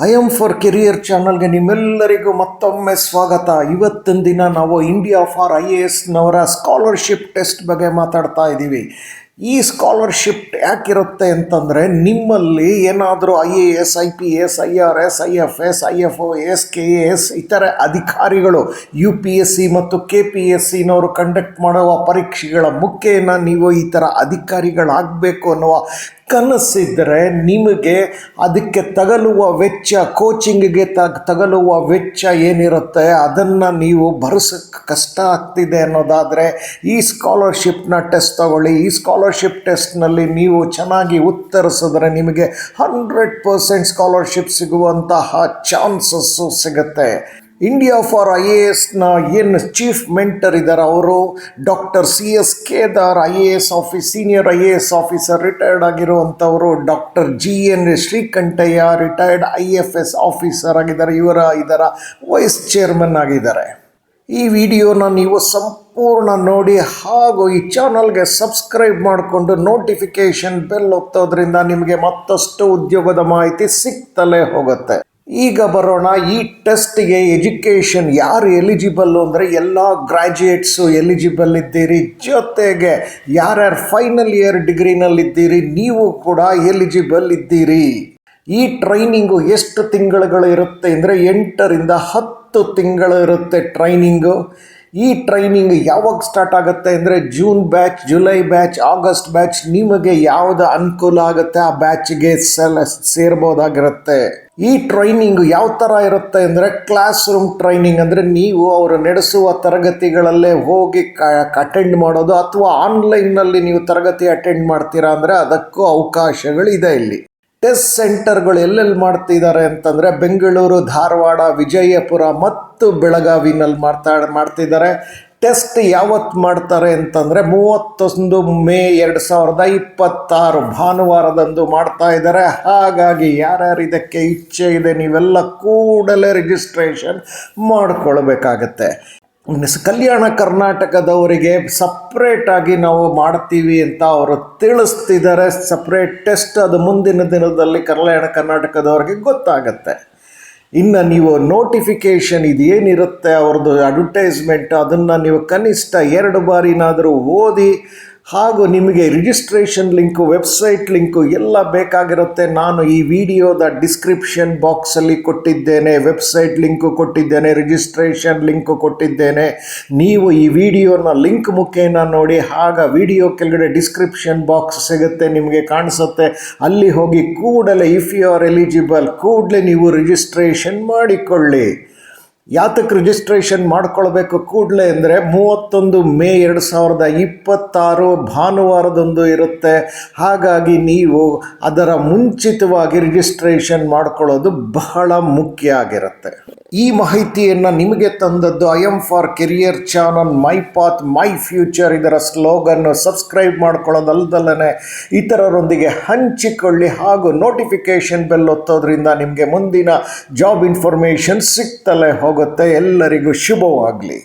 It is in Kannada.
ಐ ಎಮ್ ಫಾರ್ ಕೆರಿಯರ್ ಚಾನಲ್ಗೆ ನಿಮ್ಮೆಲ್ಲರಿಗೂ ಮತ್ತೊಮ್ಮೆ ಸ್ವಾಗತ. ಇವತ್ತಿನ ದಿನ ನಾವು ಇಂಡಿಯಾ ಫಾರ್ IASನವರ ಸ್ಕಾಲರ್ಶಿಪ್ ಟೆಸ್ಟ್ ಬಗ್ಗೆ ಮಾತಾಡ್ತಾ ಇದ್ದೀವಿ. ಈ ಸ್ಕಾಲರ್ಶಿಪ್ ಯಾಕಿರುತ್ತೆ ಅಂತಂದರೆ, ನಿಮ್ಮಲ್ಲಿ ಏನಾದರೂ IAS, IPS, IRS, IFS, IFOS, KAS ಇತರೆ ಅಧಿಕಾರಿಗಳು UPSC ಮತ್ತು KPSCನವರು ಕಂಡಕ್ಟ್ ಮಾಡುವ ಪರೀಕ್ಷೆಗಳ ಮುಖೇನ ನೀವು ಈ ಥರ ಅಧಿಕಾರಿಗಳಾಗಬೇಕು ಅನ್ನುವ ಕನಸಿದ್ದರೆ, ನಿಮಗೆ ಅದಕ್ಕೆ ತಗಲುವ ವೆಚ್ಚ, ಕೋಚಿಂಗಿಗೆ ತಗಲುವ ವೆಚ್ಚ ಏನಿರುತ್ತೆ ಅದನ್ನು ನೀವು ಭರಿಸೋಕ್ಕೆ ಕಷ್ಟ ಆಗ್ತಿದೆ ಅನ್ನೋದಾದರೆ ಈ ಸ್ಕಾಲರ್ಶಿಪ್ನ ಟೆಸ್ಟ್ ತಗೊಳ್ಳಿ. ಈ ಸ್ಕಾಲರ್ಶಿಪ್ ಟೆಸ್ಟ್ನಲ್ಲಿ ನೀವು ಚೆನ್ನಾಗಿ ಉತ್ತರಿಸಿದ್ರೆ ನಿಮಗೆ 100% ಸ್ಕಾಲರ್ಶಿಪ್ ಸಿಗುವಂತಹ ಚಾನ್ಸಸ್ಸು ಸಿಗುತ್ತೆ. ಇಂಡಿಯಾ ಫಾರ್ IASನ ಏನು ಚೀಫ್ ಮೆಂಟರ್ ಇದ್ದಾರೆ ಅವರು doctor CS Kedar, senior IAS officer, retired ಆಗಿರುವಂಥವರು. Doctor GN Srikantaiah, retired IFS officer ಆಗಿದ್ದಾರೆ. ಇದರ ವೈಸ್ ಚೇರ್ಮನ್ ಆಗಿದ್ದಾರೆ. ಈ ವಿಡಿಯೋನ ನೀವು ಸಂಪೂರ್ಣ ನೋಡಿ ಹಾಗೂ ಈ ಚಾನಲ್ಗೆ ಸಬ್ಸ್ಕ್ರೈಬ್ ಮಾಡಿಕೊಂಡು ನೋಟಿಫಿಕೇಷನ್ ಬೆಲ್ ಒತ್ತೋದ್ರಿಂದ ನಿಮಗೆ ಮತ್ತಷ್ಟು ಉದ್ಯೋಗದ ಮಾಹಿತಿ ಸಿಗ್ತಲೇ ಹೋಗುತ್ತೆ. ಈಗ ಬರೋಣ ಈ ಟೆಸ್ಟಿಗೆ. ಎಜುಕೇಷನ್ ಯಾರು ಎಲಿಜಿಬಲ್ಲು ಅಂದರೆ ಎಲ್ಲ ಗ್ರ್ಯಾಜುಯೇಟ್ಸು ಎಲಿಜಿಬಲ್ ಇದ್ದೀರಿ. ಜೊತೆಗೆ ಯಾರ್ಯಾರು ಫೈನಲ್ ಇಯರ್ ಡಿಗ್ರಿನಲ್ಲಿದ್ದೀರಿ ನೀವು ಕೂಡ ಎಲಿಜಿಬಲ್ ಇದ್ದೀರಿ. ಈ ಟ್ರೈನಿಂಗು ಎಷ್ಟು ತಿಂಗಳುಗಳು ಇರುತ್ತೆ ಅಂದರೆ 8 ರಿಂದ 10 ತಿಂಗಳು ಇರುತ್ತೆ ಟ್ರೈನಿಂಗು. ಈ ಟ್ರೈನಿಂಗ್ ಯಾವಾಗ ಸ್ಟಾರ್ಟ್ ಆಗುತ್ತೆ ಅಂದರೆ June batch, July batch, August batch. ನಿಮಗೆ ಯಾವುದು ಅನುಕೂಲ ಆಗುತ್ತೆ ಆ ಬ್ಯಾಚ್ಗೆ ಸೇರ್ಬೋದಾಗಿರುತ್ತೆ. ಈ ಟ್ರೈನಿಂಗ್ ಯಾವ ಥರ ಇರುತ್ತೆ ಅಂದರೆ ಕ್ಲಾಸ್ ರೂಮ್ ಟ್ರೈನಿಂಗ್, ಅಂದರೆ ನೀವು ಅವರು ನಡೆಸುವ ತರಗತಿಗಳಲ್ಲೇ ಹೋಗಿ ಅಟೆಂಡ್ ಮಾಡೋದು, ಅಥವಾ ಆನ್ಲೈನ್ನಲ್ಲಿ ನೀವು ತರಗತಿ ಅಟೆಂಡ್ ಮಾಡ್ತೀರಾ ಅಂದರೆ ಅದಕ್ಕೂ ಅವಕಾಶಗಳಿದೆ. ಇಲ್ಲಿ ಟೆಸ್ಟ್ ಸೆಂಟರ್ಗಳು ಎಲ್ಲೆಲ್ಲಿ ಮಾಡ್ತಿದ್ದಾರೆ ಅಂತಂದರೆ ಬೆಂಗಳೂರು, ಧಾರವಾಡ, ವಿಜಯಪುರ ಮತ್ತು ಬೆಳಗಾವಿನಲ್ಲಿ ಮಾಡ್ತಿದ್ದಾರೆ. ಟೆಸ್ಟ್ ಯಾವತ್ತು ಮಾಡ್ತಾರೆ ಅಂತಂದರೆ 31 ಮೇ 2026 ಭಾನುವಾರದಂದು ಮಾಡ್ತಾ ಇದ್ದಾರೆ. ಹಾಗಾಗಿ ಯಾರ್ಯಾರು ಇದಕ್ಕೆ ಇಚ್ಛೆ ಇದೆ ನೀವೆಲ್ಲ ಕೂಡಲೇ ರಿಜಿಸ್ಟ್ರೇಷನ್ ಮಾಡಿಕೊಳ್ಬೇಕಾಗತ್ತೆ. ಕಲ್ಯಾಣ ಕರ್ನಾಟಕದವರಿಗೆ ಸಪ್ರೇಟಾಗಿ ನಾವು ಮಾಡ್ತೀವಿ ಅಂತ ಅವರು ತಿಳಿಸ್ತಿದ್ದಾರೆ. ಸಪ್ರೇಟ್ ಟೆಸ್ಟ್ ಅದು ಮುಂದಿನ ದಿನದಲ್ಲಿ ಕಲ್ಯಾಣ ಕರ್ನಾಟಕದವರಿಗೆ ಗೊತ್ತಾಗತ್ತೆ. ಇನ್ನು ನೀವು ನೋಟಿಫಿಕೇಷನ್ ಇದೇನಿರುತ್ತೆ ಅವ್ರದ್ದು ಅಡ್ವರ್ಟೈಸ್ಮೆಂಟ್, ಅದನ್ನು ನೀವು ಕನಿಷ್ಠ 2 ಬಾರಿನಾದರೂ ಓದಿ. ಹಾಗೂ ನಿಮಗೆ ರಿಜಿಸ್ಟ್ರೇಷನ್ ಲಿಂಕು, ವೆಬ್ಸೈಟ್ ಲಿಂಕು ಎಲ್ಲ ಬೇಕಾಗಿರುತ್ತೆ. ನಾನು ಈ ವಿಡಿಯೋದ ಡಿಸ್ಕ್ರಿಪ್ಷನ್ ಬಾಕ್ಸಲ್ಲಿ ಕೊಟ್ಟಿದ್ದೇನೆ, ವೆಬ್ಸೈಟ್ ಲಿಂಕು ಕೊಟ್ಟಿದ್ದೇನೆ, ರಿಜಿಸ್ಟ್ರೇಷನ್ ಲಿಂಕು ಕೊಟ್ಟಿದ್ದೇನೆ. ನೀವು ಈ ವಿಡಿಯೋನ ಲಿಂಕ್ ಮುಖೇನ ನೋಡಿ. ಆಗ ವಿಡಿಯೋ ಕೆಳಗಡೆ ಡಿಸ್ಕ್ರಿಪ್ಷನ್ ಬಾಕ್ಸ್ ಸಿಗುತ್ತೆ, ನಿಮಗೆ ಕಾಣಿಸುತ್ತೆ. ಅಲ್ಲಿ ಹೋಗಿ ಕೂಡಲೇ ಇಫ್ ಯು ಆರ್ ಎಲಿಜಿಬಲ್ ಕೂಡಲೇ ನೀವು ರಿಜಿಸ್ಟ್ರೇಷನ್ ಮಾಡಿಕೊಳ್ಳಿ. ಯಾತಕ್ಕೆ ರಿಜಿಸ್ಟ್ರೇಷನ್ ಮಾಡ್ಕೊಳ್ಬೇಕು ಕೂಡಲೇ ಅಂದರೆ 31 ಮೇ 2026 ಭಾನುವಾರದಂದು ಇರುತ್ತೆ. ಹಾಗಾಗಿ ನೀವು ಅದರ ಮುಂಚಿತವಾಗಿ ರಿಜಿಸ್ಟ್ರೇಷನ್ ಮಾಡ್ಕೊಳ್ಳೋದು ಬಹಳ ಮುಖ್ಯ ಆಗಿರುತ್ತೆ. ಈ ಮಾಹಿತಿಯನ್ನು ನಿಮಗೆ ತಂದದ್ದು I M for career channel, my path my future. ಇದರ ಸ್ಲೋಗನ್ನು ಸಬ್ಸ್ಕ್ರೈಬ್ ಮಾಡ್ಕೊಳ್ಳೋದಲ್ದಲ್ಲೇ ಇತರರೊಂದಿಗೆ ಹಂಚಿಕೊಳ್ಳಿ ಹಾಗೂ ನೋಟಿಫಿಕೇಷನ್ ಬೆಲ್ ಒತ್ತೋದ್ರಿಂದ ನಿಮಗೆ ಮುಂದಿನ ಜಾಬ್ ಇನ್ಫಾರ್ಮೇಷನ್ ಸಿಗ್ತಲೇ ಹೋಗುತ್ತೆ. ಎಲ್ಲರಿಗೂ ಶುಭವಾಗಲಿ.